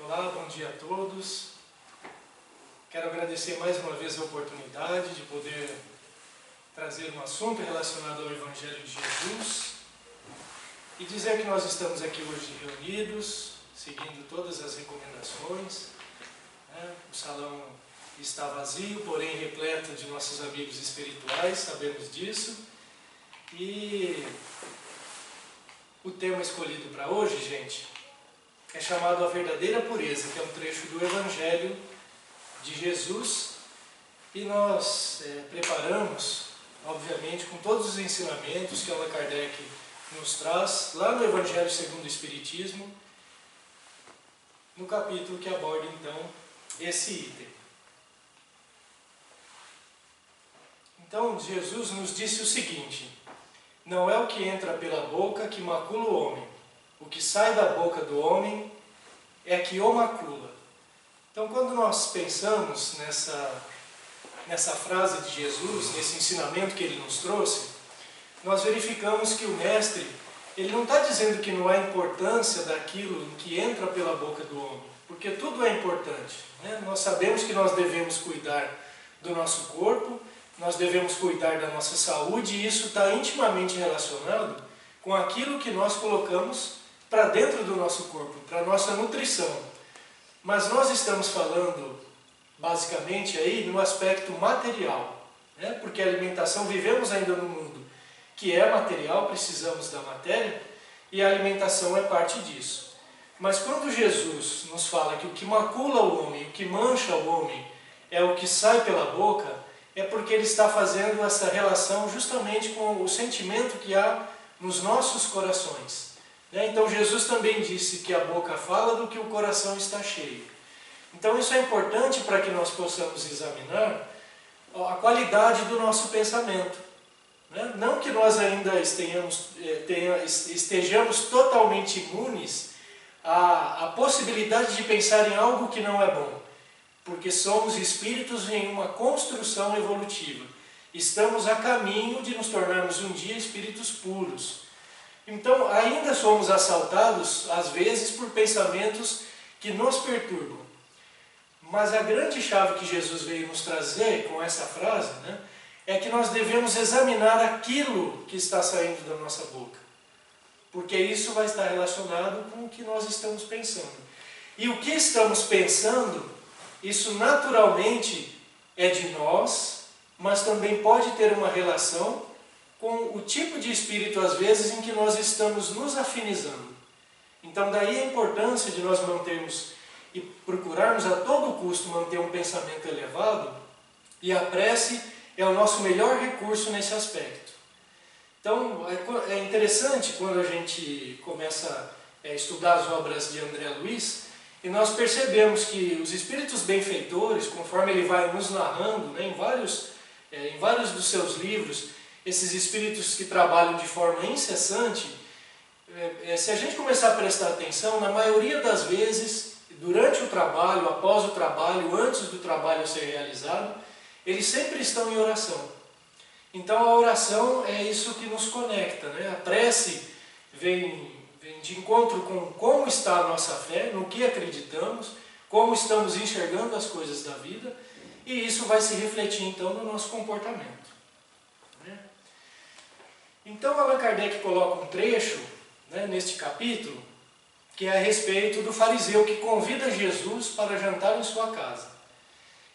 Olá, bom dia a todos. Quero agradecer mais uma vez a oportunidade de poder trazer um assunto relacionado ao Evangelho de Jesus e dizer que nós estamos aqui hoje reunidos, seguindo todas as recomendações. O salão está vazio, porém repleto de nossos amigos espirituais, sabemos disso. E o tema escolhido para hoje, gente, é chamado A Verdadeira Pureza, que é um trecho do Evangelho de Jesus. E nós preparamos, obviamente, com todos os ensinamentos que Allan Kardec nos traz, lá no Evangelho segundo o Espiritismo, no capítulo que aborda, então, esse item. Então, Jesus nos disse o seguinte: não é o que entra pela boca que macula o homem. O que sai da boca do homem é que o macula. Então, quando nós pensamos nessa frase de Jesus, nesse ensinamento que ele nos trouxe, nós verificamos que o Mestre, ele não está dizendo que não há importância daquilo que entra pela boca do homem, porque tudo é importante, né? Nós sabemos que nós devemos cuidar do nosso corpo, nós devemos cuidar da nossa saúde, e isso está intimamente relacionado com aquilo que nós colocamos para dentro do nosso corpo, para a nossa nutrição. Mas nós estamos falando, basicamente, aí no aspecto material, né? Porque a alimentação, vivemos ainda num mundo que é material, precisamos da matéria, e a alimentação é parte disso. Mas quando Jesus nos fala que o que macula o homem, o que mancha o homem, é o que sai pela boca, é porque ele está fazendo essa relação justamente com o sentimento que há nos nossos corações. Então Jesus também disse que a boca fala do que o coração está cheio. Então isso é importante para que nós possamos examinar a qualidade do nosso pensamento. Não que nós ainda estejamos totalmente imunes à possibilidade de pensar em algo que não é bom, porque somos espíritos em uma construção evolutiva. Estamos a caminho de nos tornarmos um dia espíritos puros. Então, ainda somos assaltados, às vezes, por pensamentos que nos perturbam. Mas a grande chave que Jesus veio nos trazer com essa frase, é que nós devemos examinar aquilo que está saindo da nossa boca. Porque isso vai estar relacionado com o que nós estamos pensando. E o que estamos pensando, isso naturalmente é de nós, mas também pode ter uma relação com o tipo de espírito, às vezes, em que nós estamos nos afinizando. Então, daí a importância de nós mantermos e procurarmos a todo custo manter um pensamento elevado, e a prece é o nosso melhor recurso nesse aspecto. Então, é interessante quando a gente começa a estudar as obras de André Luiz, e nós percebemos que os espíritos benfeitores, conforme ele vai nos narrando, em vários dos seus livros, esses espíritos que trabalham de forma incessante, se a gente começar a prestar atenção, na maioria das vezes, durante o trabalho, após o trabalho, antes do trabalho ser realizado, eles sempre estão em oração. Então a oração é isso que nos conecta, A prece vem de encontro com como está a nossa fé, no que acreditamos, como estamos enxergando as coisas da vida, e isso vai se refletir então no nosso comportamento. Então Allan Kardec coloca um trecho, neste capítulo, que é a respeito do fariseu que convida Jesus para jantar em sua casa.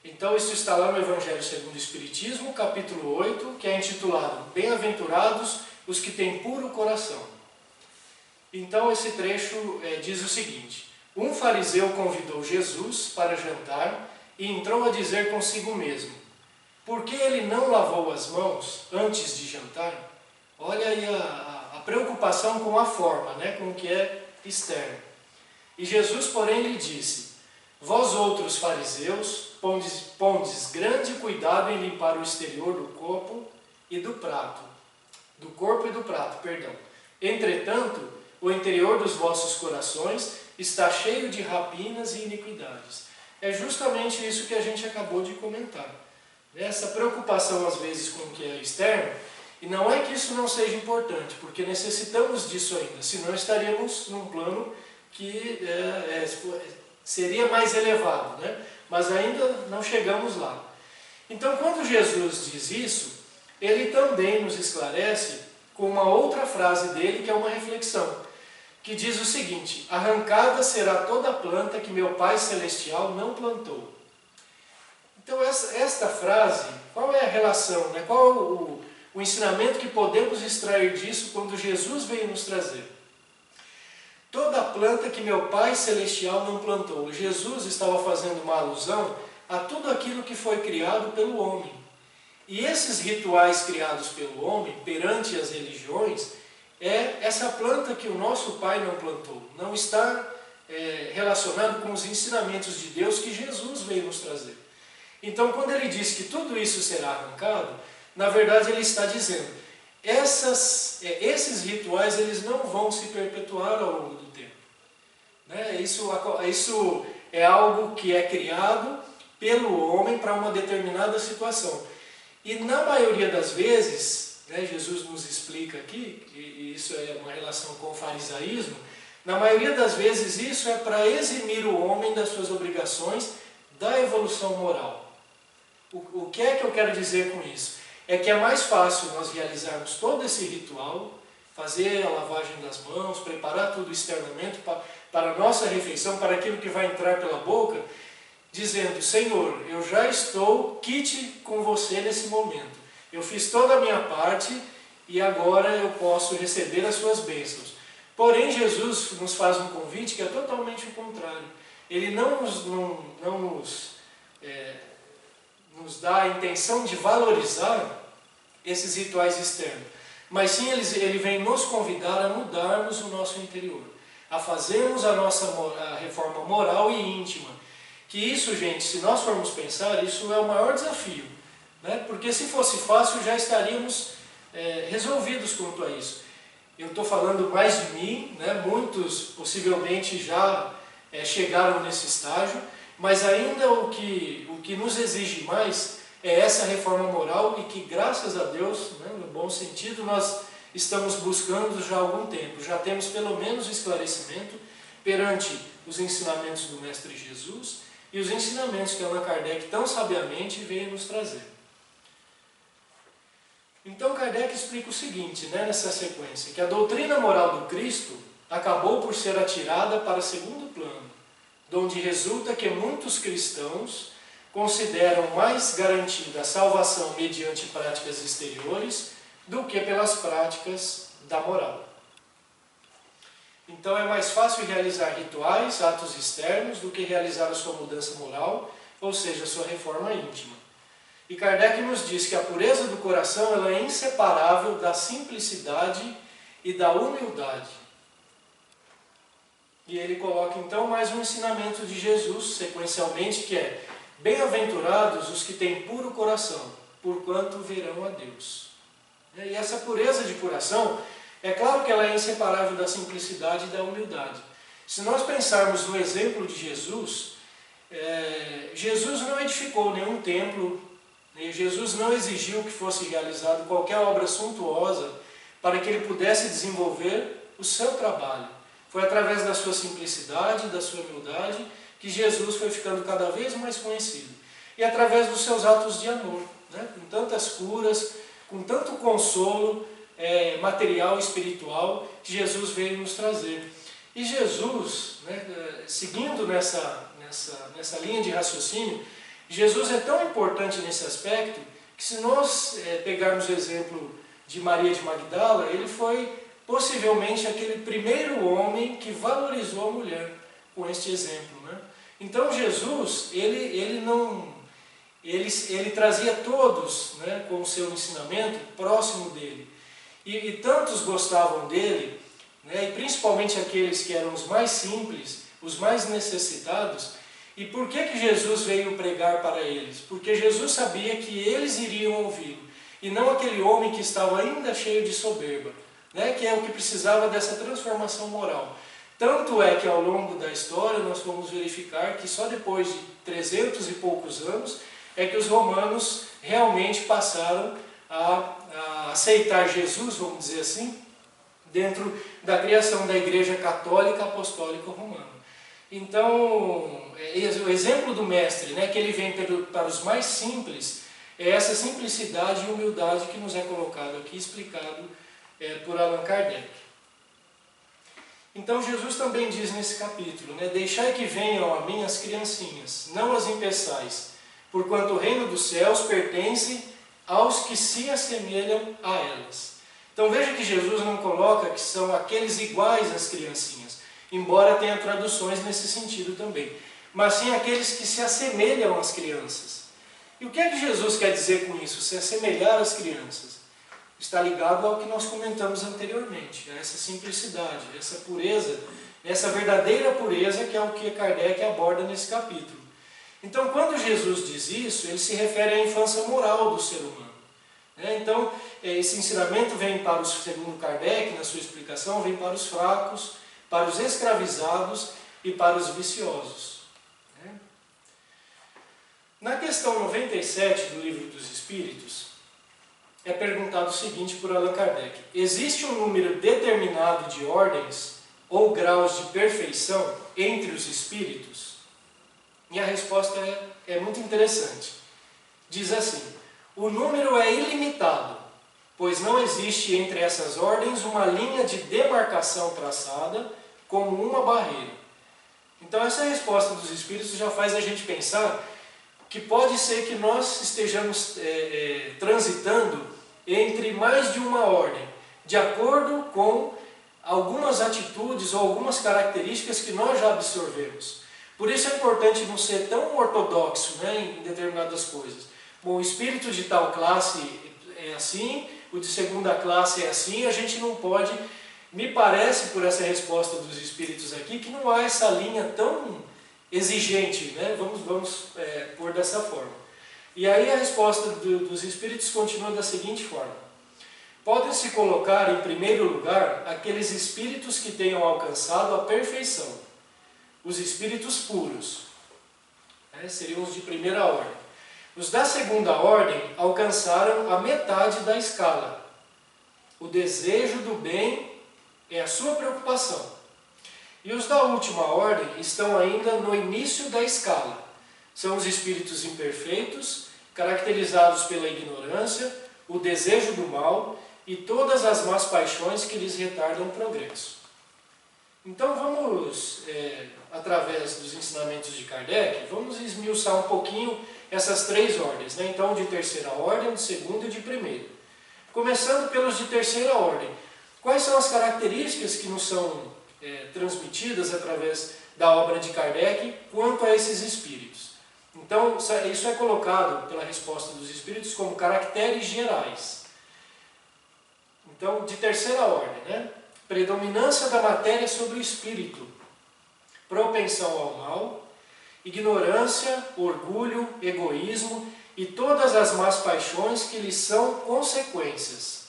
Então isso está lá no Evangelho segundo o Espiritismo, capítulo 8, que é intitulado Bem-aventurados os que têm puro coração. Então esse trecho diz o seguinte: um fariseu convidou Jesus para jantar e entrou a dizer consigo mesmo: por que ele não lavou as mãos antes de jantar? Olha aí a preocupação com a forma, com o que é externo. E Jesus, porém, lhe disse: vós outros fariseus pondes grande cuidado em limpar o exterior do corpo e do prato. Entretanto, o interior dos vossos corações está cheio de rapinas e iniquidades. É justamente isso que a gente acabou de comentar. Essa preocupação, às vezes, com o que é externo. E não é que isso não seja importante, porque necessitamos disso ainda, senão estaríamos num plano que seria mais elevado, né? Mas ainda não chegamos lá. Então, quando Jesus diz isso, ele também nos esclarece com uma outra frase dele, que é uma reflexão, que diz o seguinte: arrancada será toda planta que meu Pai Celestial não plantou. Então, esta frase, qual é a relação, né? Qual o ensinamento que podemos extrair disso quando Jesus veio nos trazer? Toda planta que meu Pai Celestial não plantou. Jesus estava fazendo uma alusão a tudo aquilo que foi criado pelo homem. E esses rituais criados pelo homem, perante as religiões, é essa planta que o nosso Pai não plantou. Não está relacionado com os ensinamentos de Deus que Jesus veio nos trazer. Então, quando ele diz que tudo isso será arrancado, na verdade ele está dizendo, esses rituais eles não vão se perpetuar ao longo do tempo. Né? Isso é algo que é criado pelo homem para uma determinada situação. E na maioria das vezes, né, Jesus nos explica aqui, e isso é uma relação com o farisaísmo, na maioria das vezes isso é para eximir o homem das suas obrigações da evolução moral. O que é que eu quero dizer com isso? É que é mais fácil nós realizarmos todo esse ritual, fazer a lavagem das mãos, preparar tudo externamente para a nossa refeição, para aquilo que vai entrar pela boca, dizendo, Senhor, eu já estou quite com você nesse momento. Eu fiz toda a minha parte e agora eu posso receber as suas bênçãos. Porém, Jesus nos faz um convite que é totalmente o contrário. Ele não nos dá a intenção de valorizar esses rituais externos, mas sim ele vem nos convidar a mudarmos o nosso interior, a fazermos a reforma moral e íntima. Que isso, gente, se nós formos pensar, isso é o maior desafio, né? Porque se fosse fácil já estaríamos resolvidos quanto a isso. Eu estou falando mais de mim, né? Muitos possivelmente já chegaram nesse estágio, mas ainda o que nos exige mais é essa reforma moral e que, graças a Deus, né, no bom sentido, nós estamos buscando já há algum tempo. Já temos pelo menos esclarecimento perante os ensinamentos do Mestre Jesus e os ensinamentos que Allan Kardec tão sabiamente veio nos trazer. Então Kardec explica o seguinte, né, nessa sequência, que a doutrina moral do Cristo acabou por ser atirada para segundo plano, donde resulta que muitos cristãos consideram mais garantida a salvação mediante práticas exteriores do que pelas práticas da moral. Então é mais fácil realizar rituais, atos externos, do que realizar a sua mudança moral, ou seja, a sua reforma íntima. E Kardec nos diz que a pureza do coração ela é inseparável da simplicidade e da humildade. E ele coloca então mais um ensinamento de Jesus, sequencialmente, que é: bem-aventurados os que têm puro coração, porquanto verão a Deus. E essa pureza de coração, é claro que ela é inseparável da simplicidade e da humildade. Se nós pensarmos no exemplo de Jesus, Jesus não edificou nenhum templo, Jesus não exigiu que fosse realizado qualquer obra suntuosa para que ele pudesse desenvolver o seu trabalho. Foi através da sua simplicidade, da sua humildade, que Jesus foi ficando cada vez mais conhecido. E através dos seus atos de amor, né? Com tantas curas, com tanto consolo material e espiritual que Jesus veio nos trazer. E Jesus, né, seguindo nessa linha de raciocínio, Jesus é tão importante nesse aspecto que, se nós pegarmos o exemplo de Maria de Magdala, ele foi possivelmente aquele primeiro homem que valorizou a mulher com este exemplo, né? Então Jesus, ele trazia todos, né, com o seu ensinamento próximo dele. E tantos gostavam dele, né, e principalmente aqueles que eram os mais simples, os mais necessitados. E por que Jesus veio pregar para eles? Porque Jesus sabia que eles iriam ouvi-lo, e não aquele homem que estava ainda cheio de soberba, né, que é o que precisava dessa transformação moral. Tanto é que ao longo da história nós vamos verificar que só depois de 300 e poucos anos é que os romanos realmente passaram a aceitar Jesus, vamos dizer assim, dentro da criação da Igreja Católica Apostólica Romana. Então, o exemplo do mestre, né, que ele vem para os mais simples, é essa simplicidade e humildade que nos é colocado aqui, explicado por Allan Kardec. Então Jesus também diz nesse capítulo, né, deixai que venham a mim as criancinhas, não as impeçais, porquanto o reino dos céus pertence aos que se assemelham a elas. Então veja que Jesus não coloca que são aqueles iguais às criancinhas, embora tenha traduções nesse sentido também, mas sim aqueles que se assemelham às crianças. E o que é que Jesus quer dizer com isso? Se assemelhar às crianças. Está ligado ao que nós comentamos anteriormente, a essa simplicidade, essa pureza, essa verdadeira pureza que é o que Kardec aborda nesse capítulo. Então, quando Jesus diz isso, ele se refere à infância moral do ser humano. Então, esse ensinamento vem para os, segundo Kardec, na sua explicação, vem para os fracos, para os escravizados e para os viciosos. Na questão 97 do Livro dos Espíritos, é perguntado o seguinte por Allan Kardec: existe um número determinado de ordens ou graus de perfeição entre os espíritos? E a resposta é muito interessante. Diz assim: o número é ilimitado, pois não existe entre essas ordens uma linha de demarcação traçada como uma barreira. Então essa resposta dos espíritos já faz a gente pensar que pode ser que nós estejamos transitando entre mais de uma ordem, de acordo com algumas atitudes ou algumas características que nós já absorvemos. Por isso é importante não ser tão ortodoxo, em determinadas coisas. Bom, o espírito de tal classe é assim, o de segunda classe é assim, a gente não pode... Me parece, por essa resposta dos espíritos aqui, que não há essa linha tão exigente, vamos pôr dessa forma. E aí a resposta dos espíritos continua da seguinte forma: podem-se colocar em primeiro lugar aqueles espíritos que tenham alcançado a perfeição, os espíritos puros, seriam os de primeira ordem. Os da segunda ordem alcançaram a metade da escala. O desejo do bem é a sua preocupação. E os da última ordem estão ainda no início da escala. São os espíritos imperfeitos, caracterizados pela ignorância, o desejo do mal e todas as más paixões que lhes retardam o progresso. Então vamos, através dos ensinamentos de Kardec, vamos esmiuçar um pouquinho essas três ordens. Então de terceira ordem, de segunda e de primeira. Começando pelos de terceira ordem. Quais são as características que nos são transmitidas através da obra de Kardec quanto a esses espíritos? Então, isso é colocado pela resposta dos espíritos como caracteres gerais. Então, de terceira ordem, predominância da matéria sobre o espírito, propensão ao mal, ignorância, orgulho, egoísmo e todas as más paixões que lhes são consequências.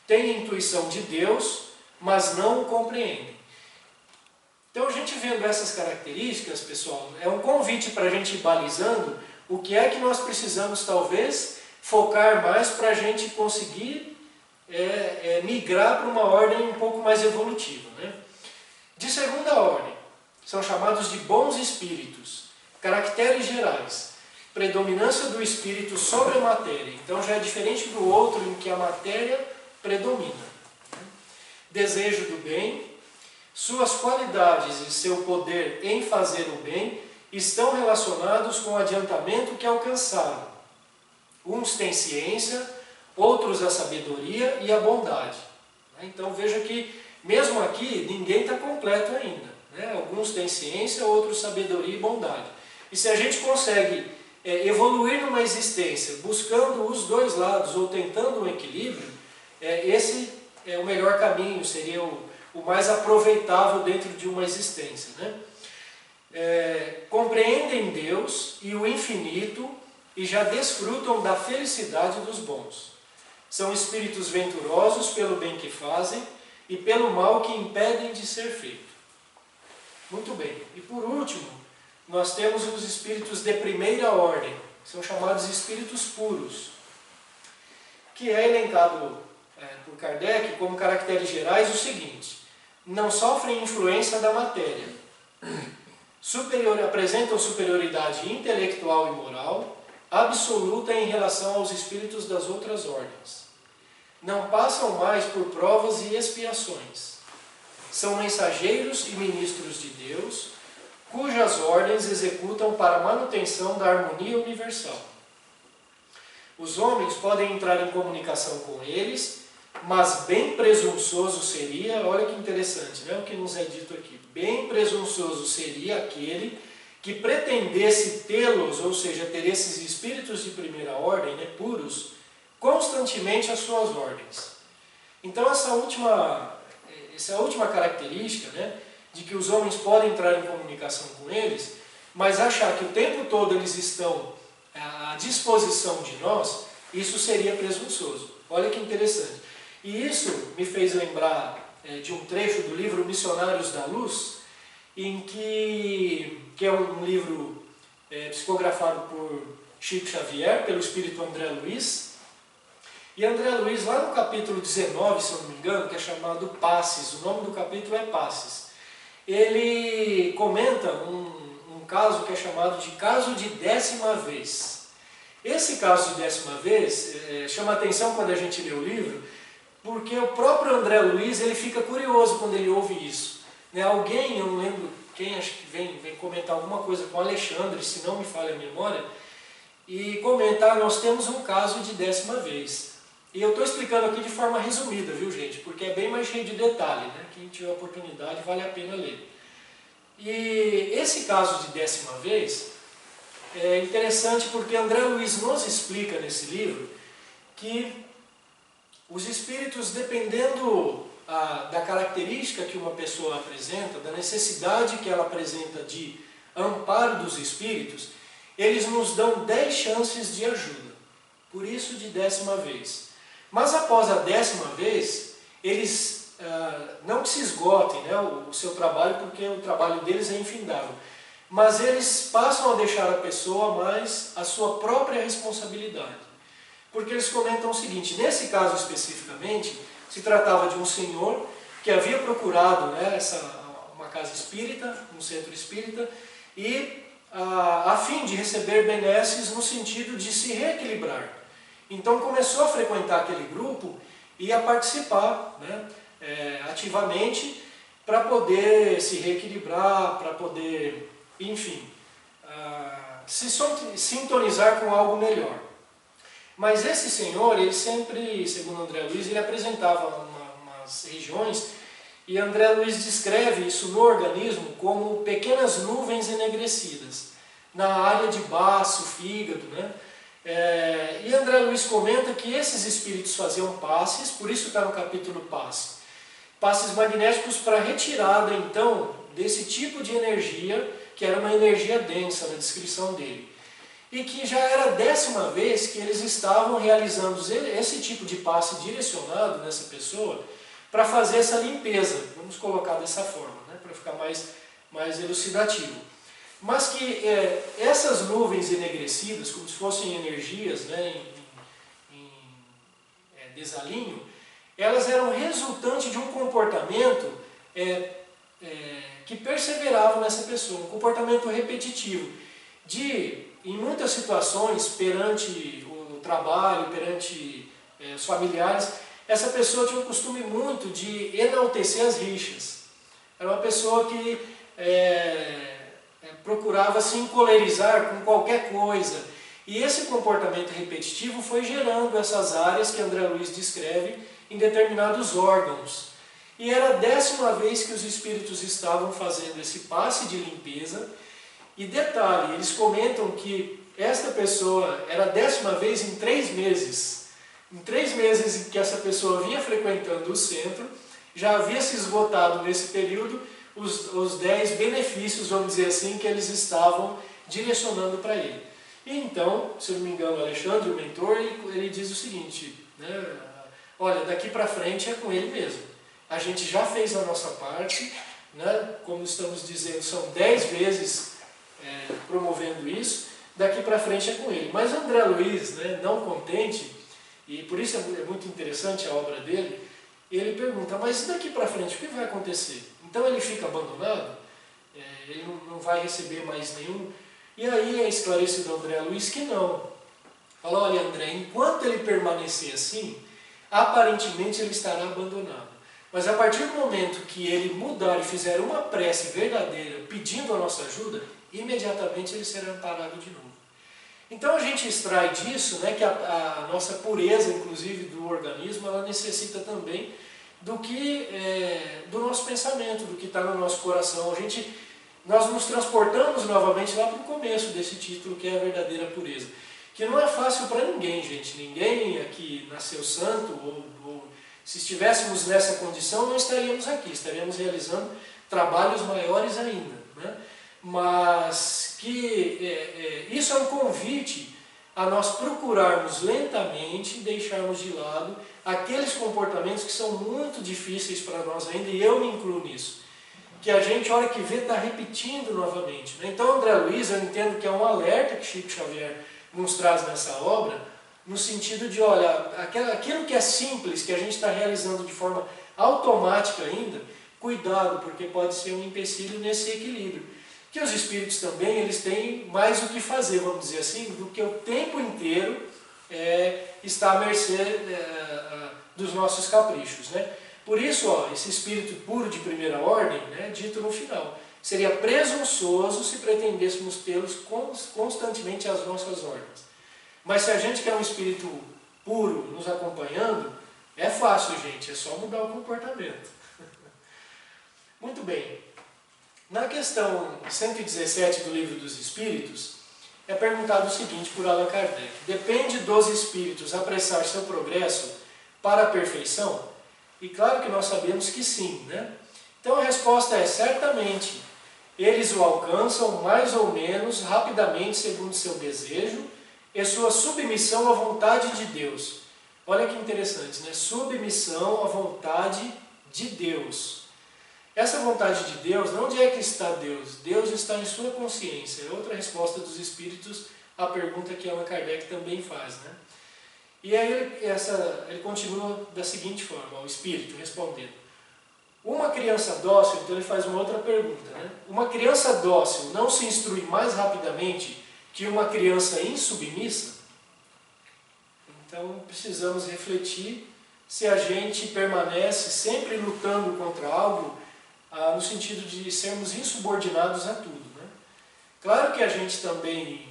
Têm intuição de Deus, mas não o compreendem. Então, a gente vendo essas características, pessoal, é um convite para a gente ir balizando o que é que nós precisamos, talvez, focar mais para a gente conseguir migrar para uma ordem um pouco mais evolutiva. De segunda ordem, são chamados de bons espíritos, caracteres gerais, predominância do espírito sobre a matéria. Então, já é diferente do outro em que a matéria predomina. Desejo do bem. Suas qualidades e seu poder em fazer o bem estão relacionados com o adiantamento que alcançaram. Uns têm ciência, outros a sabedoria e a bondade. Então veja que, mesmo aqui, ninguém está completo ainda. Alguns têm ciência, outros sabedoria e bondade. E se a gente consegue evoluir numa existência buscando os dois lados ou tentando um equilíbrio, esse é o melhor caminho, seria o mais aproveitável dentro de uma existência. Compreendem Deus e o infinito e já desfrutam da felicidade dos bons. São espíritos venturosos pelo bem que fazem e pelo mal que impedem de ser feito. Muito bem. E por último, nós temos os espíritos de primeira ordem, que são chamados espíritos puros, que é elencado por Kardec como caracteres gerais o seguinte: não sofrem influência da matéria, apresentam superioridade intelectual e moral absoluta em relação aos espíritos das outras ordens. Não passam mais por provas e expiações. São mensageiros e ministros de Deus, cujas ordens executam para a manutenção da harmonia universal. Os homens podem entrar em comunicação com eles, mas bem presunçoso seria, olha que interessante, né, o que nos é dito aqui, bem presunçoso seria aquele que pretendesse tê-los, ou seja, ter esses espíritos de primeira ordem, né, puros, constantemente às suas ordens. Então essa é a última característica, né, de que os homens podem entrar em comunicação com eles, mas achar que o tempo todo eles estão à disposição de nós, isso seria presunçoso. Olha que interessante. E isso me fez lembrar de um trecho do livro Missionários da Luz, em que é um livro psicografado por Chico Xavier, pelo espírito André Luiz. E André Luiz, lá no capítulo 19, se eu não me engano, que é chamado Passes, o nome do capítulo é Passes, ele comenta um caso que é chamado de caso de 10ª vez. Esse caso de 10ª vez chama a atenção quando a gente lê o livro, porque o próprio André Luiz ele fica curioso quando ele ouve isso. Né? Alguém, eu não lembro quem, acho que vem comentar alguma coisa com Alexandre, se não me falha a memória, e comentar, nós temos um caso de 10ª vez. E eu estou explicando aqui de forma resumida, viu gente? Porque é bem mais cheio de detalhe, né? Quem tiver oportunidade vale a pena ler. E esse caso de 10ª vez é interessante porque André Luiz nos explica nesse livro que os espíritos, dependendo da característica que uma pessoa apresenta, da necessidade que ela apresenta de amparo dos espíritos, eles nos dão 10 chances de ajuda. Por isso de 10ª vez. Mas após a 10ª vez, eles não que se esgotem, né, o seu trabalho, porque o trabalho deles é infindável. Mas eles passam a deixar a pessoa mais a sua própria responsabilidade. Porque eles comentam o seguinte, nesse caso especificamente, se tratava de um senhor que havia procurado, né, uma casa espírita, um centro espírita, e a fim de receber benesses no sentido de se reequilibrar. Então começou a frequentar aquele grupo e a participar, né, ativamente para poder se reequilibrar, para poder, enfim, se sintonizar com algo melhor. Mas esse senhor, ele sempre, segundo André Luiz, ele apresentava umas regiões, e André Luiz descreve isso no organismo como pequenas nuvens enegrecidas, na área de baço, fígado, né? E André Luiz comenta que esses espíritos faziam passes, por isso está no capítulo passes magnéticos para retirada, então, desse tipo de energia, que era uma energia densa, na descrição dele. E que já era a 10ª vez que eles estavam realizando esse tipo de passe direcionado nessa pessoa para fazer essa limpeza, vamos colocar dessa forma, né, para ficar mais elucidativo. Mas que essas nuvens enegrecidas, como se fossem energias, né, em desalinho, elas eram resultante de um comportamento que perseverava nessa pessoa, um comportamento repetitivo, em muitas situações, perante o trabalho, perante os familiares, essa pessoa tinha um costume muito de enaltecer as rixas. Era uma pessoa que procurava se encolerizar com qualquer coisa. E esse comportamento repetitivo foi gerando essas áreas que André Luiz descreve em determinados órgãos. E era a 10ª vez que os espíritos estavam fazendo esse passe de limpeza. E detalhe, eles comentam que esta pessoa era a 10ª vez em 3 meses. Em 3 meses em que essa pessoa vinha frequentando o centro, já havia se esgotado nesse período os 10 benefícios, vamos dizer assim, que eles estavam direcionando para ele. E então, se eu não me engano, o Alexandre, o mentor, ele diz o seguinte, né, olha, daqui para frente é com ele mesmo. A gente já fez a nossa parte, né, como estamos dizendo, são 10 vezes promovendo isso, daqui para frente é com ele. Mas André Luiz, né, não contente, e por isso é muito interessante a obra dele, ele pergunta, mas daqui para frente o que vai acontecer? Então ele fica abandonado? ele não vai receber mais nenhum. E aí é esclarecido André Luiz que não. Fala, olha André, enquanto ele permanecer assim, aparentemente ele estará abandonado. Mas a partir do momento que ele mudar e fizer uma prece verdadeira, pedindo a nossa ajuda, imediatamente ele será amparado de novo. Então a gente extrai disso, né, que a nossa pureza, inclusive do organismo, ela necessita também do nosso pensamento, do que está no nosso coração. Nós nos transportamos novamente lá para o começo desse título, que é a verdadeira pureza. Que não é fácil para ninguém, gente. Ninguém aqui nasceu santo, ou se estivéssemos nessa condição, não estaríamos aqui, estaríamos realizando trabalhos maiores ainda, né? Mas que isso é um convite a nós procurarmos lentamente deixarmos de lado aqueles comportamentos que são muito difíceis para nós ainda, e eu me incluo nisso. Que a gente, a hora que vê, está repetindo novamente, né? Então, André Luiz, eu entendo que é um alerta que Chico Xavier nos traz nessa obra, no sentido de, olha, aquilo que é simples, que a gente está realizando de forma automática ainda, cuidado, porque pode ser um empecilho nesse equilíbrio. Que os espíritos também, eles têm mais o que fazer, vamos dizer assim, do que o tempo inteiro estar à mercê dos nossos caprichos, né? Por isso, esse espírito puro de primeira ordem, né, dito no final, seria presunçoso se pretendêssemos tê-los constantemente às nossas ordens. Mas se a gente quer um espírito puro nos acompanhando, é fácil, gente, é só mudar o comportamento. Muito bem. Na questão 117 do Livro dos Espíritos, é perguntado o seguinte por Allan Kardec: depende dos espíritos apressar seu progresso para a perfeição? E claro que nós sabemos que sim, né? Então a resposta é certamente. Eles o alcançam mais ou menos rapidamente segundo seu desejo e sua submissão à vontade de Deus. Olha que interessante, né? Submissão à vontade de Deus. Essa vontade de Deus, onde é que está Deus? Deus está em sua consciência. É outra resposta dos espíritos à pergunta que Allan Kardec também faz, né? E aí ele continua da seguinte forma, o espírito respondendo. Uma criança dócil, então ele faz uma outra pergunta, né? Uma criança dócil não se instrui mais rapidamente que uma criança insubmissa? Então precisamos refletir se a gente permanece sempre lutando contra algo, no sentido de sermos insubordinados a tudo, né? Claro que a gente também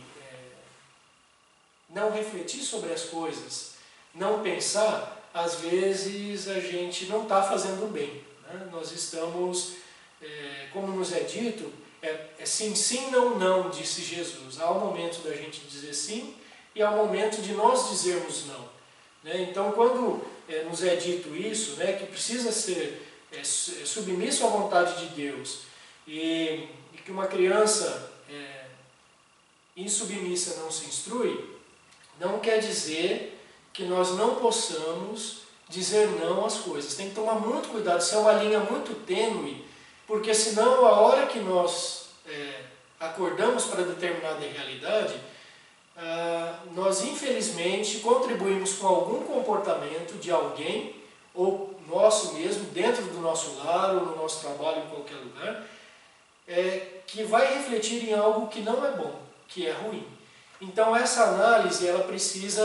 não refletir sobre as coisas, não pensar, às vezes a gente não está fazendo bem, né? Nós estamos, como nos é dito, sim, sim, não, não, disse Jesus. Há um momento da gente dizer sim e há um momento de nós dizermos não, né? Então, quando nos é dito isso, né, que precisa ser submisso à vontade de Deus e que uma criança insubmissa não se instrui, não quer dizer que nós não possamos dizer não às coisas. Tem que tomar muito cuidado, isso é uma linha muito tênue, porque senão a hora que nós acordamos para determinada realidade, nós infelizmente contribuímos com algum comportamento de alguém, ou nosso mesmo, dentro do nosso lar, ou no nosso trabalho, em qualquer lugar, que vai refletir em algo que não é bom, que é ruim. Então essa análise, ela precisa,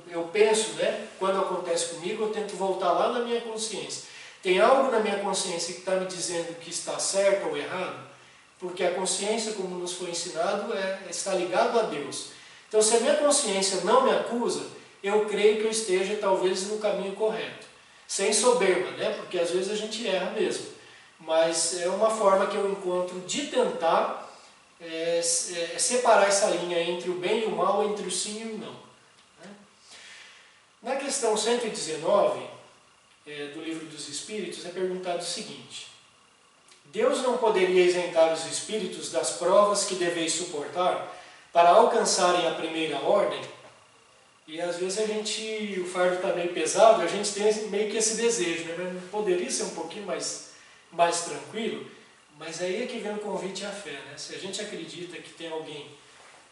eu penso, né, quando acontece comigo, eu tento voltar lá na minha consciência. Tem algo na minha consciência que está me dizendo que está certo ou errado? Porque a consciência, como nos foi ensinado, está ligado a Deus. Então se a minha consciência não me acusa, eu creio que eu esteja talvez no caminho correto. Sem soberba, né, porque às vezes a gente erra mesmo. Mas é uma forma que eu encontro de tentar separar essa linha entre o bem e o mal, entre o sim e o não, né? Na questão 119 do Livro dos Espíritos é perguntado o seguinte: Deus não poderia isentar os espíritos das provas que deveis suportar para alcançarem a primeira ordem? E às vezes o fardo está meio pesado, a gente tem meio que esse desejo, né? Mas poderia ser um pouquinho mais tranquilo? Mas aí é que vem o convite à fé, né? Se a gente acredita que tem alguém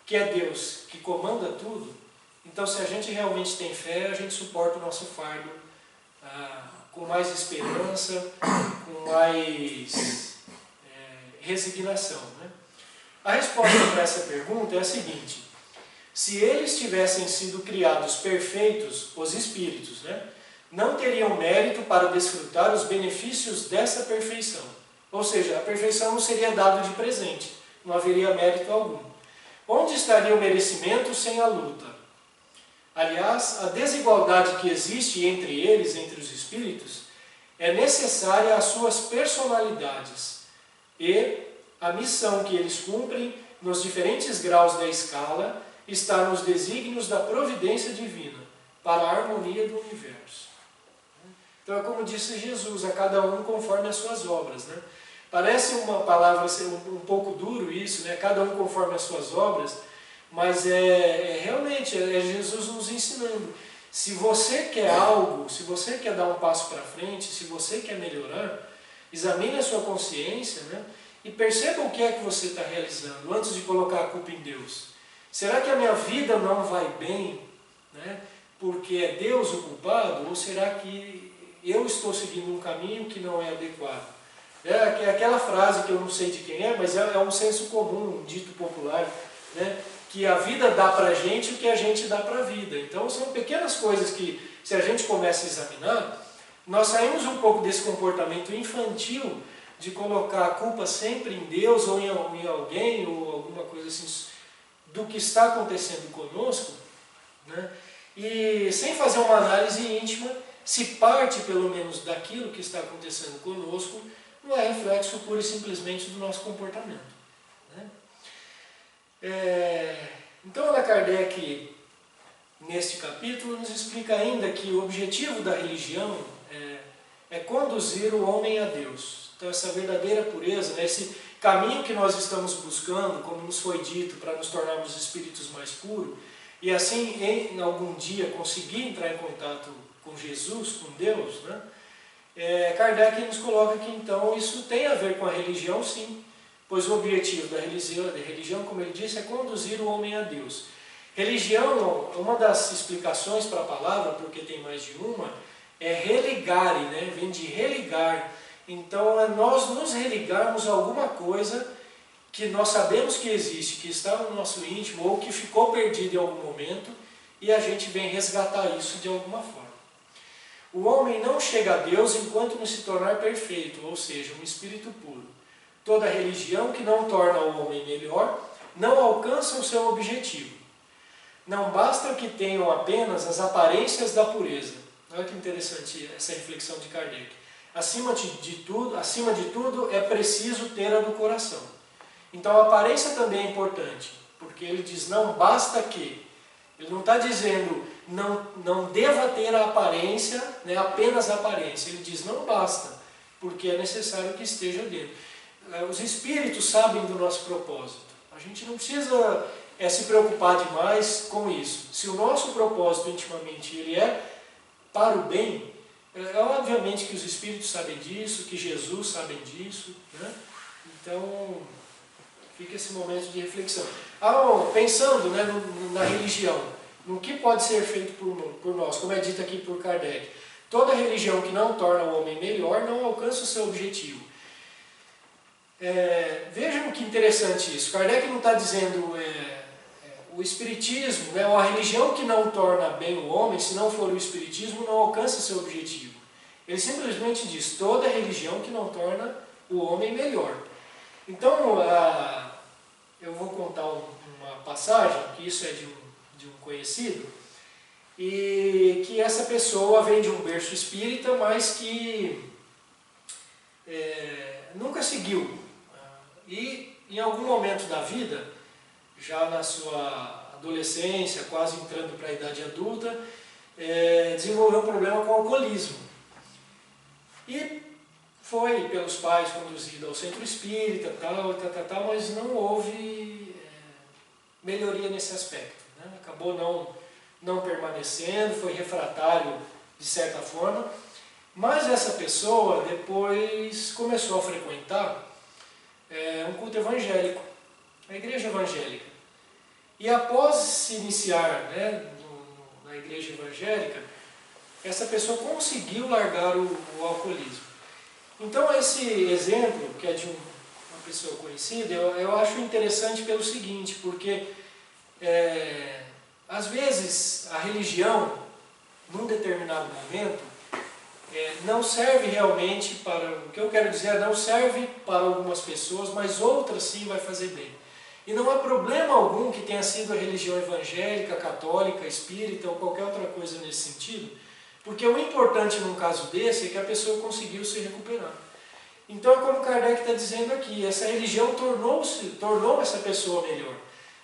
que é Deus, que comanda tudo, então se a gente realmente tem fé, a gente suporta o nosso fardo com mais esperança, com mais resignação, né? A resposta para essa pergunta é a seguinte: se eles tivessem sido criados perfeitos, os espíritos, né, não teriam mérito para desfrutar os benefícios dessa perfeição. Ou seja, a perfeição não seria dada de presente, não haveria mérito algum. Onde estaria o merecimento sem a luta? Aliás, a desigualdade que existe entre eles, entre os espíritos, é necessária às suas personalidades e a missão que eles cumprem nos diferentes graus da escala está nos desígnios da providência divina para a harmonia do universo. Então é como disse Jesus, a cada um conforme as suas obras, né? Parece uma palavra ser um pouco duro isso, né? Cada um conforme as suas obras, mas realmente é Jesus nos ensinando. Se você quer algo, se você quer dar um passo para frente, se você quer melhorar, examine a sua consciência, né? E perceba o que é que você está realizando antes de colocar a culpa em Deus. Será que a minha vida não vai bem, né, porque é Deus o culpado? Ou será que eu estou seguindo um caminho que não é adequado? É aquela frase que eu não sei de quem é, mas é um senso comum, um dito popular, né, que a vida dá para a gente o que a gente dá para a vida. Então são pequenas coisas que, se a gente começa a examinar, nós saímos um pouco desse comportamento infantil de colocar a culpa sempre em Deus ou em alguém ou alguma coisa assim do que está acontecendo conosco, né? E sem fazer uma análise íntima, se parte pelo menos daquilo que está acontecendo conosco, não é reflexo pura e simplesmente do nosso comportamento, né? Então Allan Kardec, neste capítulo, nos explica ainda que o objetivo da religião é conduzir o homem a Deus. Então essa verdadeira pureza, né, esse caminho que nós estamos buscando, como nos foi dito, para nos tornarmos espíritos mais puros, e assim em algum dia conseguir entrar em contato com Jesus, com Deus, né? Kardec nos coloca que então isso tem a ver com a religião, sim, pois o objetivo da religião, como ele disse, é conduzir o homem a Deus. Religião, uma das explicações para a palavra, porque tem mais de uma, é religare, né? Vem de religar. Então é nós nos religarmos a alguma coisa que nós sabemos que existe, que está no nosso íntimo ou que ficou perdido em algum momento e a gente vem resgatar isso de alguma forma. O homem não chega a Deus enquanto não se tornar perfeito, ou seja, um espírito puro. Toda religião que não torna o homem melhor não alcança o seu objetivo. Não basta que tenham apenas as aparências da pureza. Olha que interessante essa reflexão de Kardec. Acima de tudo, é preciso ter a do coração. Então a aparência também é importante, porque ele diz não basta que. Ele não está dizendo não deva ter a aparência, né, apenas a aparência. Ele diz não basta, porque é necessário que esteja dentro. Os espíritos sabem do nosso propósito. A gente não precisa se preocupar demais com isso. Se o nosso propósito intimamente ele é para o bem, obviamente que os espíritos sabem disso, que Jesus sabe disso, né? Então fica esse momento de reflexão. Pensando, né, na religião, no que pode ser feito por nós, como é dito aqui por Kardec. Toda religião que não torna o homem melhor não alcança o seu objetivo. Vejam que interessante isso. Kardec não está dizendo o espiritismo, né, ou a religião que não torna bem o homem, se não for o espiritismo, não alcança seu objetivo. Ele simplesmente diz toda religião que não torna o homem melhor. Então, eu vou contar uma passagem, que isso é de um conhecido, e que essa pessoa vem de um berço espírita, mas que nunca seguiu. E em algum momento da vida, já na sua adolescência, quase entrando para a idade adulta, desenvolveu um problema com o alcoolismo. E foi pelos pais conduzido ao centro espírita, tal, mas não houve melhoria nesse aspecto, né? Acabou não permanecendo, foi refratário de certa forma, mas essa pessoa depois começou a frequentar um culto evangélico, a igreja evangélica. E após se iniciar, né, na igreja evangélica, essa pessoa conseguiu largar o alcoolismo. Então esse exemplo, que é de uma pessoa conhecida, eu acho interessante pelo seguinte, porque às vezes a religião, num determinado momento, não serve realmente para, o que eu quero dizer, não serve para algumas pessoas, mas outras sim vai fazer bem. E não há problema algum que tenha sido a religião evangélica, católica, espírita ou qualquer outra coisa nesse sentido, porque o importante num caso desse é que a pessoa conseguiu se recuperar. Então é como Kardec está dizendo aqui, essa religião tornou essa pessoa melhor.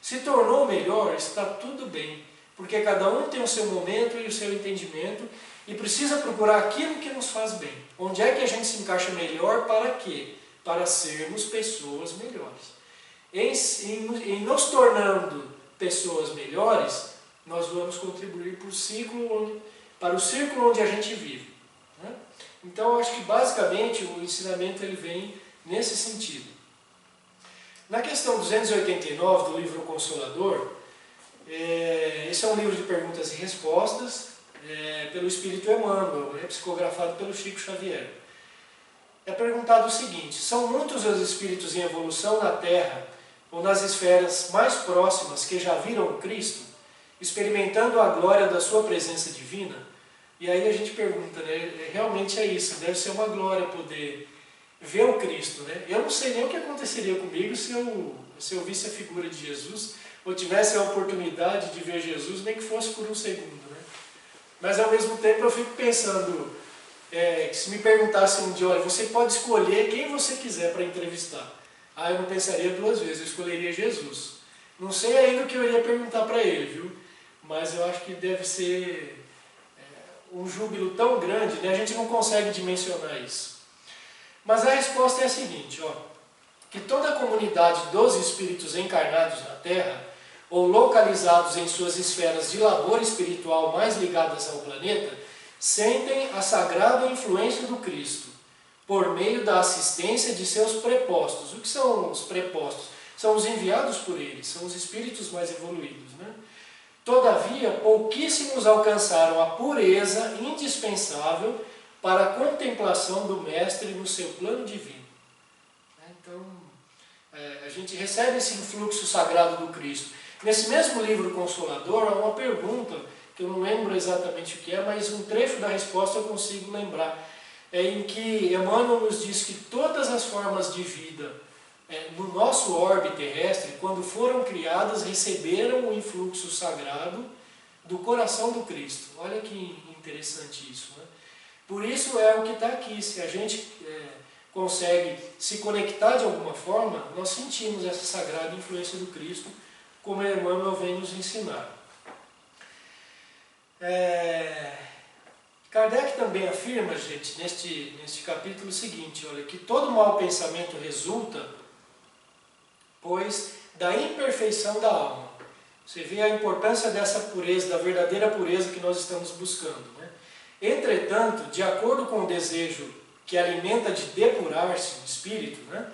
Se tornou melhor, está tudo bem, porque cada um tem o seu momento e o seu entendimento e precisa procurar aquilo que nos faz bem. Onde é que a gente se encaixa melhor, para quê? Para sermos pessoas melhores. Em nos tornando pessoas melhores, nós vamos contribuir para o círculo onde a gente vive. Né? Então, eu acho que basicamente o ensinamento ele vem nesse sentido. Na questão 289 do livro Consolador, esse é um livro de perguntas e respostas pelo Espírito Emmanuel, psicografado pelo Chico Xavier. É perguntado o seguinte: são muitos os espíritos em evolução na Terra ou nas esferas mais próximas que já viram Cristo, experimentando a glória da sua presença divina? E aí a gente pergunta, né? Realmente é isso, deve ser uma glória poder ver o Cristo, né? Eu não sei nem o que aconteceria comigo se eu visse a figura de Jesus, ou tivesse a oportunidade de ver Jesus, nem que fosse por um segundo, né? Mas ao mesmo tempo eu fico pensando, que se me perguntasse um dia, olha, você pode escolher quem você quiser para entrevistar. Eu não pensaria duas vezes, eu escolheria Jesus. Não sei ainda o que eu iria perguntar para ele, viu? Mas eu acho que deve ser um júbilo tão grande, né? A gente não consegue dimensionar isso. Mas a resposta é a seguinte, que toda a comunidade dos espíritos encarnados na Terra, ou localizados em suas esferas de labor espiritual mais ligadas ao planeta, sentem a sagrada influência do Cristo, por meio da assistência de seus prepostos. O que são os prepostos? São os enviados por eles, são os espíritos mais evoluídos, né? Todavia, pouquíssimos alcançaram a pureza indispensável para a contemplação do Mestre no seu plano divino. Então, a gente recebe esse influxo sagrado do Cristo. Nesse mesmo livro Consolador, há uma pergunta, que eu não lembro exatamente o que é, mas um trecho da resposta eu consigo lembrar, em que Emmanuel nos diz que todas as formas de vida no nosso orbe terrestre, quando foram criadas, receberam o influxo sagrado do coração do Cristo. Olha que interessante isso, né? Por isso é o que está aqui. Se a gente consegue se conectar de alguma forma, nós sentimos essa sagrada influência do Cristo, como Emmanuel vem nos ensinar. Kardec também afirma, gente, neste capítulo o seguinte, olha, que todo mau pensamento resulta, pois, da imperfeição da alma. Você vê a importância dessa pureza, da verdadeira pureza que nós estamos buscando, né? Entretanto, de acordo com o desejo que alimenta de depurar-se o espírito, né,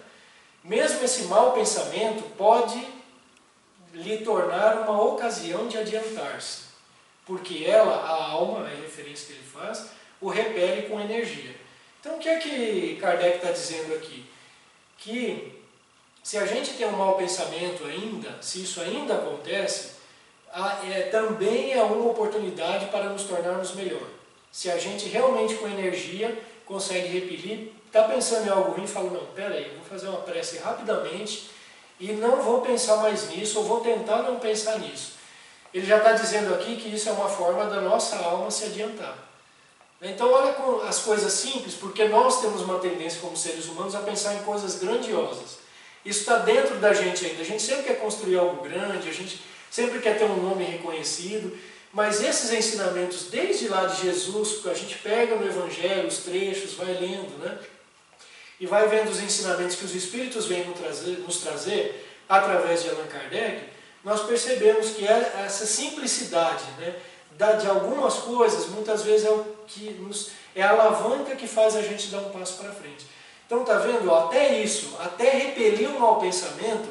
mesmo esse mau pensamento pode lhe tornar uma ocasião de adiantar-se, porque ela, a alma, é a referência que ele faz, o repele com energia. Então o que é que Kardec está dizendo aqui? Que se a gente tem um mau pensamento ainda, se isso ainda acontece, também é uma oportunidade para nos tornarmos melhor. Se a gente realmente com energia consegue repelir, está pensando em algo ruim e fala, não, peraí, eu vou fazer uma prece rapidamente e não vou pensar mais nisso, ou vou tentar não pensar nisso. Ele já está dizendo aqui que isso é uma forma da nossa alma se adiantar. Então olha com as coisas simples, porque nós temos uma tendência como seres humanos a pensar em coisas grandiosas. Isso está dentro da gente ainda. A gente sempre quer construir algo grande, a gente sempre quer ter um nome reconhecido, mas esses ensinamentos, desde lá de Jesus, que a gente pega no Evangelho, os trechos, vai lendo, né? E vai vendo os ensinamentos que os Espíritos vêm nos trazer através de Allan Kardec, nós percebemos que essa simplicidade, né, de algumas coisas, muitas vezes é a alavanca que faz a gente dar um passo para frente. Então, está vendo? Até isso, até repelir o mau pensamento,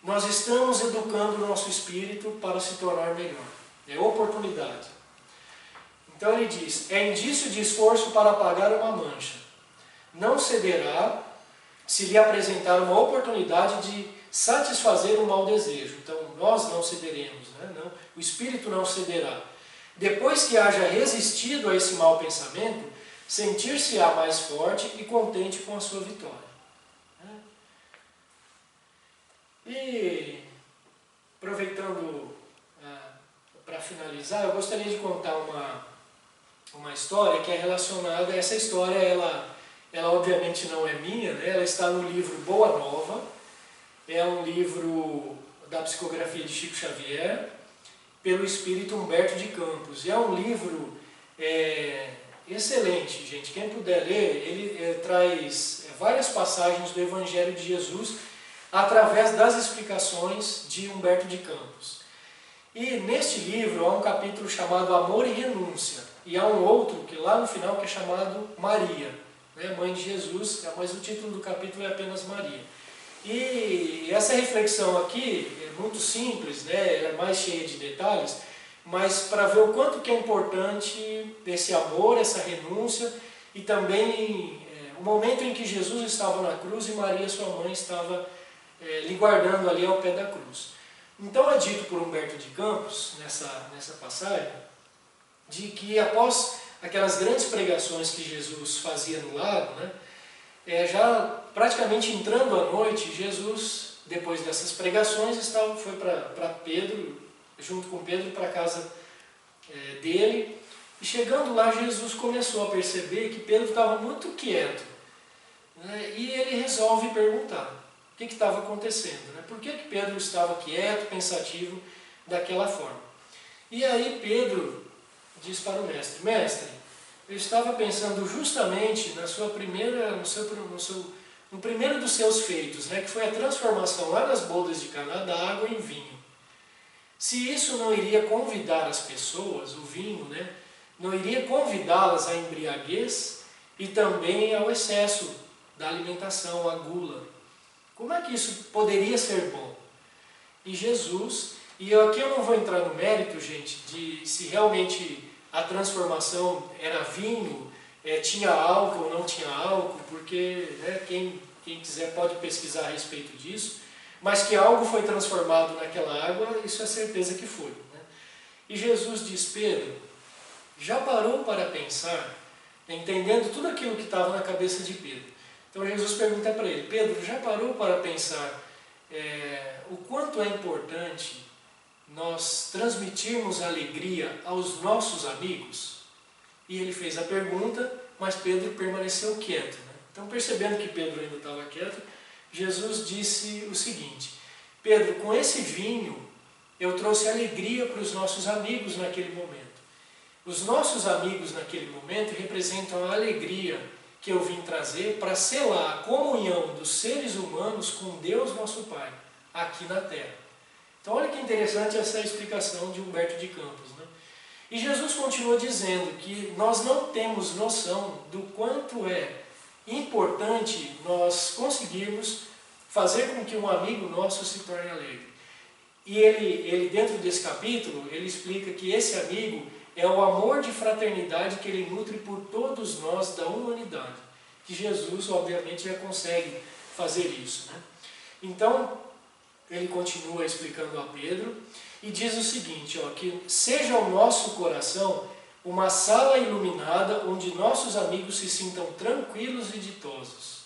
nós estamos educando o nosso espírito para se tornar melhor. É oportunidade. Então ele diz, é indício de esforço para apagar uma mancha. Não cederá se lhe apresentar uma oportunidade de satisfazer um mau desejo. Então, nós não cederemos, né? Não, o espírito não cederá. Depois que haja resistido a esse mau pensamento, sentir-se-á mais forte e contente com a sua vitória. E, aproveitando para finalizar, eu gostaria de contar uma história que é relacionada. Essa história, ela obviamente não é minha, né? Ela está no livro Boa Nova, é um livro da psicografia de Chico Xavier, pelo espírito Humberto de Campos. E é um livro excelente, gente. Quem puder ler, ele traz várias passagens do Evangelho de Jesus através das explicações de Humberto de Campos. E neste livro há um capítulo chamado Amor e Renúncia, e há um outro que lá no final que é chamado Maria, né, Mãe de Jesus, mas o título do capítulo é apenas Maria. E essa reflexão aqui é muito simples, né, é mais cheia de detalhes, mas para ver o quanto que é importante esse amor, essa renúncia, e também o momento em que Jesus estava na cruz e Maria, sua mãe, estava lhe guardando ali ao pé da cruz. Então é dito por Humberto de Campos, nessa passagem, de que após aquelas grandes pregações que Jesus fazia no lago, né, já praticamente entrando à noite, Jesus, depois dessas pregações, foi para Pedro, junto com Pedro, para a casa dele. E chegando lá, Jesus começou a perceber que Pedro estava muito quieto, né, e ele resolve perguntar o que estava acontecendo, né? Por que Pedro estava quieto, pensativo, daquela forma. E aí Pedro diz para o mestre: Mestre, eu estava pensando justamente no primeiro dos seus feitos, né, que foi a transformação lá nas bodas de Caná da água em vinho. Se isso não iria convidar as pessoas, o vinho, né, não iria convidá-las à embriaguez e também ao excesso da alimentação, à gula. Como é que isso poderia ser bom? E Jesus, e aqui eu não vou entrar no mérito, gente, de se realmente a transformação era vinho, tinha álcool ou não tinha álcool, porque, né, quem quiser pode pesquisar a respeito disso, mas que algo foi transformado naquela água, isso é certeza que foi, né? E Jesus diz: Pedro, já parou para pensar, entendendo tudo aquilo que estava na cabeça de Pedro? Então Jesus pergunta para ele: Pedro, já parou para pensar o quanto é importante nós transmitirmos alegria aos nossos amigos? E ele fez a pergunta, mas Pedro permaneceu quieto, né? Então, percebendo que Pedro ainda estava quieto, Jesus disse o seguinte: Pedro, com esse vinho eu trouxe alegria para os nossos amigos naquele momento. Os nossos amigos naquele momento representam a alegria que eu vim trazer para selar a comunhão dos seres humanos com Deus nosso Pai, aqui na Terra. Então olha que interessante essa explicação de Humberto de Campos, né? E Jesus continua dizendo que nós não temos noção do quanto é importante nós conseguirmos fazer com que um amigo nosso se torne alegre. E ele dentro desse capítulo, ele explica que esse amigo é o amor de fraternidade que ele nutre por todos nós da humanidade. Que Jesus, obviamente, já consegue fazer isso, né? Então, ele continua explicando a Pedro e diz o seguinte, que seja o nosso coração uma sala iluminada onde nossos amigos se sintam tranquilos e ditosos.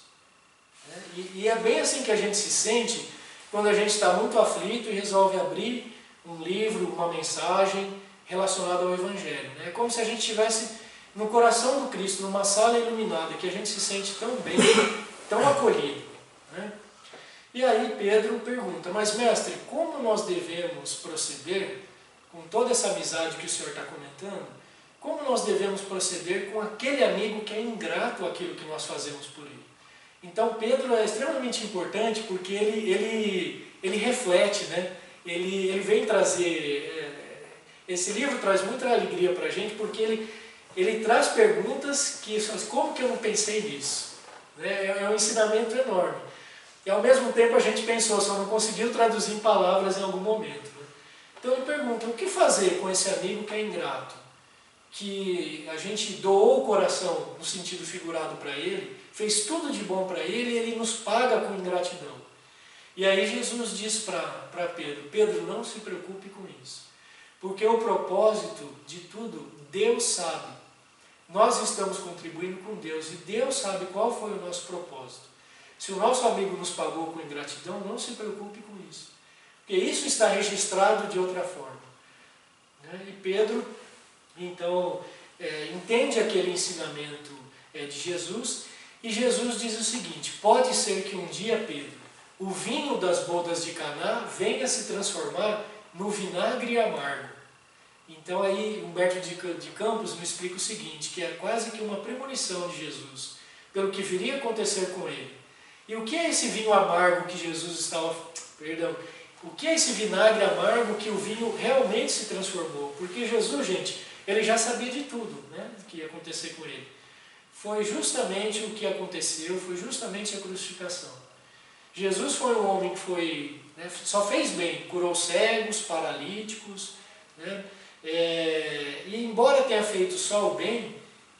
E é bem assim que a gente se sente quando a gente está muito aflito e resolve abrir um livro, uma mensagem relacionada ao Evangelho. É como se a gente estivesse no coração do Cristo, numa sala iluminada, que a gente se sente tão bem, tão acolhido, né? E aí Pedro pergunta: mas mestre, como nós devemos proceder com toda essa amizade que o senhor está comentando? Como nós devemos proceder com aquele amigo que é ingrato àquilo que nós fazemos por ele? Então Pedro é extremamente importante porque ele reflete, né? Ele vem trazer... Esse livro traz muita alegria para a gente porque ele traz perguntas que... Como que eu não pensei nisso? É um ensinamento enorme. E ao mesmo tempo a gente pensou, só não conseguiu traduzir em palavras em algum momento, né? Então ele pergunta: o que fazer com esse amigo que é ingrato? que a gente doou o coração no sentido figurado para Ele, fez tudo de bom para Ele e Ele nos paga com ingratidão. E aí Jesus diz para Pedro, Pedro, não se preocupe com isso, porque o propósito de tudo, Deus sabe. Nós estamos contribuindo com Deus e Deus sabe qual foi o nosso propósito. Se o nosso amigo nos pagou com ingratidão, não se preocupe com isso, porque isso está registrado de outra forma. E Pedro, então, entende aquele ensinamento de Jesus, e Jesus diz o seguinte, pode ser que um dia, Pedro, o vinho das bodas de Caná venha se transformar no vinagre amargo. Então aí Humberto de Campos me explica o seguinte, que é quase que uma premonição de Jesus, pelo que viria a acontecer com ele. E o que é esse vinho amargo que Jesus estava... Perdão. O que é esse vinagre amargo que o vinho realmente se transformou? Porque Jesus, gente, ele já sabia de tudo, né, que ia acontecer com ele. Foi justamente o que aconteceu, foi justamente a crucificação. Jesus foi um homem que foi, só fez bem, curou cegos, paralíticos, e embora tenha feito só o bem,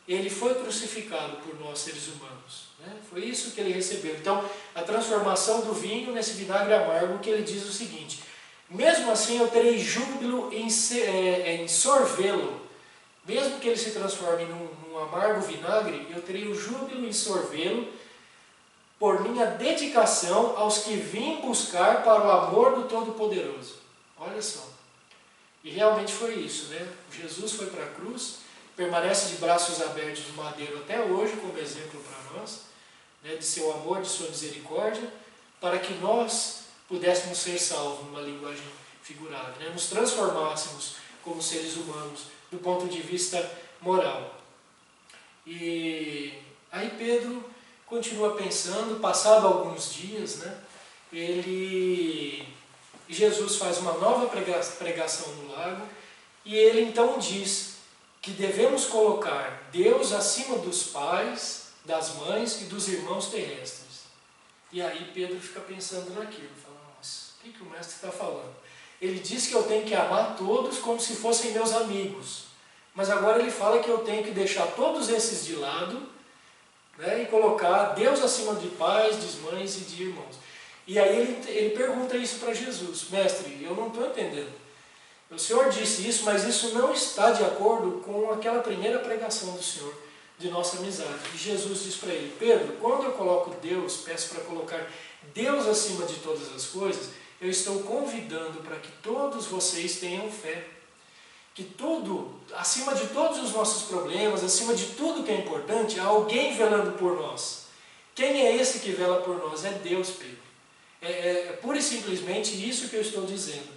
ele foi crucificado por nós seres humanos. Foi isso que ele recebeu. Então, a transformação do vinho nesse vinagre amargo, que ele diz o seguinte, mesmo assim eu terei júbilo em sorvê-lo, mesmo que ele se transforme num amargo vinagre, eu terei o júbilo em sorvê-lo, por minha dedicação aos que vim buscar para o amor do Todo-Poderoso. Olha só. E realmente foi isso, Jesus foi para a cruz, permanece de braços abertos de madeiro até hoje, como exemplo para nós, de seu amor, de sua misericórdia, para que nós pudéssemos ser salvos, numa linguagem figurada, nos transformássemos como seres humanos, do ponto de vista moral. E aí Pedro continua pensando, passado alguns dias, Jesus faz uma nova pregação no lago, e ele então diz que devemos colocar Deus acima dos pais, das mães e dos irmãos terrestres. E aí Pedro fica pensando naquilo, fala, nossa, o que o mestre está falando? Ele diz que eu tenho que amar todos como se fossem meus amigos, mas agora ele fala que eu tenho que deixar todos esses de lado, e colocar Deus acima de pais, de mães e de irmãos. E aí ele pergunta isso para Jesus, mestre, eu não estou entendendo. O Senhor disse isso, mas isso não está de acordo com aquela primeira pregação do Senhor, de nossa amizade. E Jesus diz para ele, Pedro, quando eu coloco Deus, peço para colocar Deus acima de todas as coisas, eu estou convidando para que todos vocês tenham fé. Que tudo, acima de todos os nossos problemas, acima de tudo que é importante, há alguém velando por nós. Quem é esse que vela por nós? É Deus, Pedro. É pura e simplesmente isso que eu estou dizendo.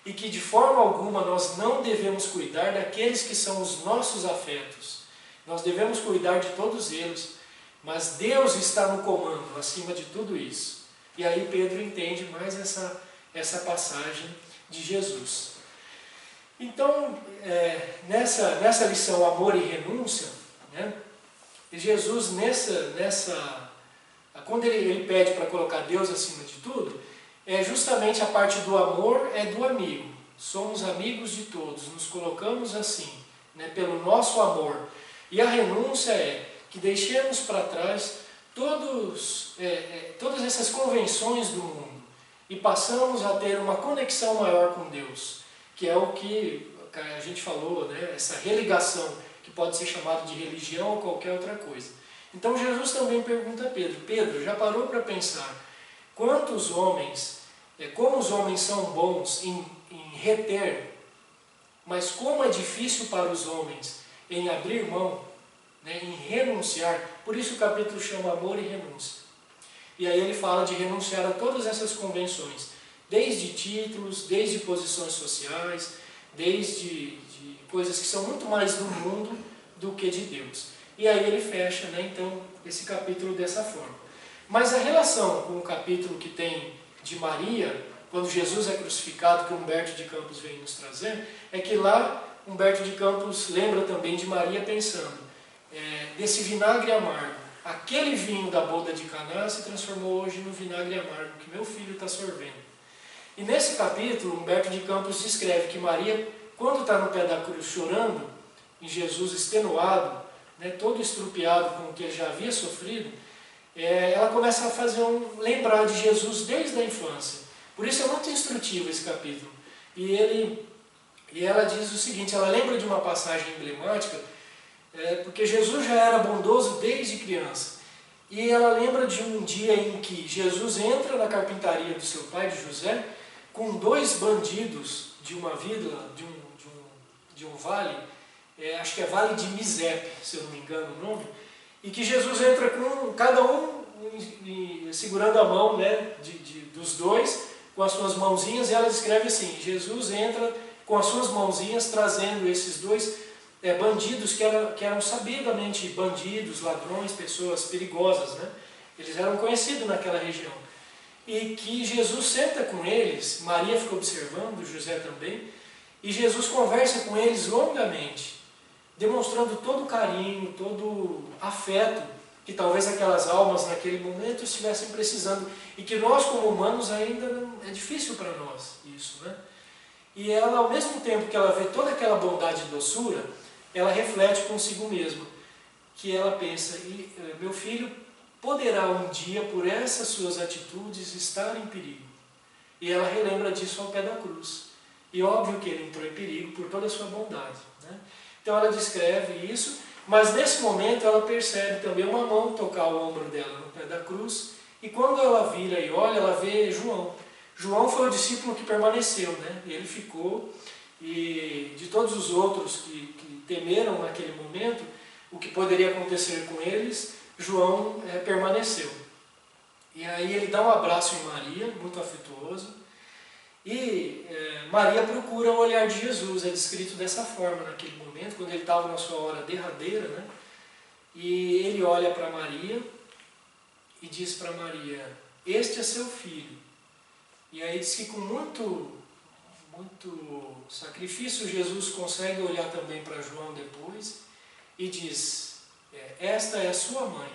E que de forma alguma nós não devemos cuidar daqueles que são os nossos afetos. Nós devemos cuidar de todos eles, mas Deus está no comando, acima de tudo isso. E aí Pedro entende mais essa passagem de Jesus. Então, nessa lição Amor e Renúncia, Jesus quando ele pede para colocar Deus acima de tudo, justamente a parte do amor é do amigo. Somos amigos de todos, nos colocamos assim, pelo nosso amor. E a renúncia é que deixemos para trás todas essas convenções do mundo e passamos a ter uma conexão maior com Deus, que é o que a gente falou, essa religação, que pode ser chamada de religião ou qualquer outra coisa. Então Jesus também pergunta a Pedro, Pedro, já parou para pensar quantos homens, como os homens são bons em reter, mas como é difícil para os homens em abrir mão, em renunciar, por isso o capítulo chama Amor e Renúncia. E aí ele fala de renunciar a todas essas convenções, desde títulos, desde posições sociais, desde coisas que são muito mais do mundo do que de Deus. E aí ele fecha, então, esse capítulo dessa forma. Mas a relação com o capítulo que tem de Maria, quando Jesus é crucificado, que Humberto de Campos vem nos trazer, é que lá Humberto de Campos lembra também de Maria pensando, desse vinagre amargo. Aquele vinho da boda de Caná se transformou hoje no vinagre amargo que meu filho está sorvendo. E nesse capítulo, Humberto de Campos descreve que Maria, quando está no pé da cruz chorando, em Jesus extenuado, né, todo estrupiado com o que ele já havia sofrido, ela começa a lembrar de Jesus desde a infância. Por isso é muito instrutivo esse capítulo. E ela diz o seguinte, ela lembra de uma passagem emblemática, porque Jesus já era bondoso desde criança. E ela lembra de um dia em que Jesus entra na carpintaria do seu pai, de José, com 2 bandidos de uma vila, de um vale, acho que é Vale de Misepe, se eu não me engano o nome, e que Jesus entra com cada um segurando a mão, né, dos 2, com as suas mãozinhas, e ela escreve assim, Jesus entra com as suas mãozinhas trazendo esses 2 bandidos que eram sabidamente bandidos, ladrões, pessoas perigosas, né? Eles eram conhecidos naquela região. E que Jesus senta com eles, Maria fica observando, José também, e Jesus conversa com eles longamente, demonstrando todo o carinho, todo o afeto que talvez aquelas almas naquele momento estivessem precisando, e que nós como humanos ainda é difícil para nós isso, né? E ela, ao mesmo tempo que ela vê toda aquela bondade e doçura, ela reflete consigo mesma, que ela pensa, meu filho poderá um dia, por essas suas atitudes, estar em perigo. E ela relembra disso ao pé da cruz. E óbvio que ele entrou em perigo por toda a sua bondade, né? Então ela descreve isso, mas nesse momento ela percebe também uma mão tocar o ombro dela no pé da cruz, e quando ela vira e olha, ela vê João. João foi o discípulo que permaneceu, né? Ele ficou, e de todos os outros que temeram naquele momento o que poderia acontecer com eles, João permaneceu. E aí ele dá um abraço em Maria, muito afetuoso, e Maria procura o olhar de Jesus, é descrito dessa forma naquele momento, quando ele estava na sua hora derradeira, né? E ele olha para Maria e diz para Maria, este é seu filho. E aí diz que com muito sacrifício Jesus consegue olhar também para João depois e diz, esta é a sua mãe.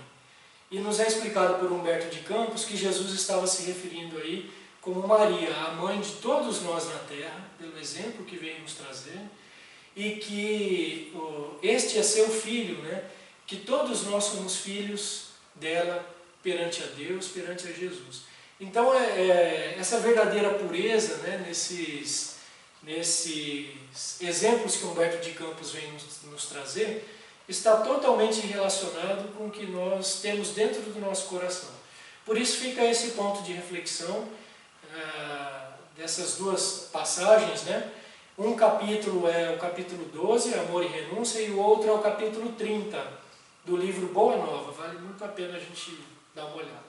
E nos é explicado por Humberto de Campos que Jesus estava se referindo aí como Maria, a mãe de todos nós na terra, pelo exemplo que veio nos trazer, e que este é seu filho, né? Que todos nós somos filhos dela perante a Deus, perante a Jesus. Então, essa verdadeira pureza, né, nesses exemplos que Humberto de Campos vem nos trazer, está totalmente relacionado com o que nós temos dentro do nosso coração. Por isso fica esse ponto de reflexão dessas 2 passagens, né? Um capítulo é o capítulo 12, Amor e Renúncia, e o outro é o capítulo 30 do livro Boa Nova. Vale muito a pena a gente dar uma olhada.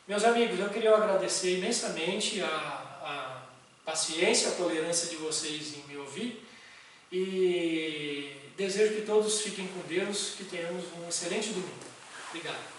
Meus amigos, eu queria agradecer imensamente a paciência, a tolerância de vocês em me ouvir, e desejo que todos fiquem com Deus, que tenhamos um excelente domingo. Obrigado.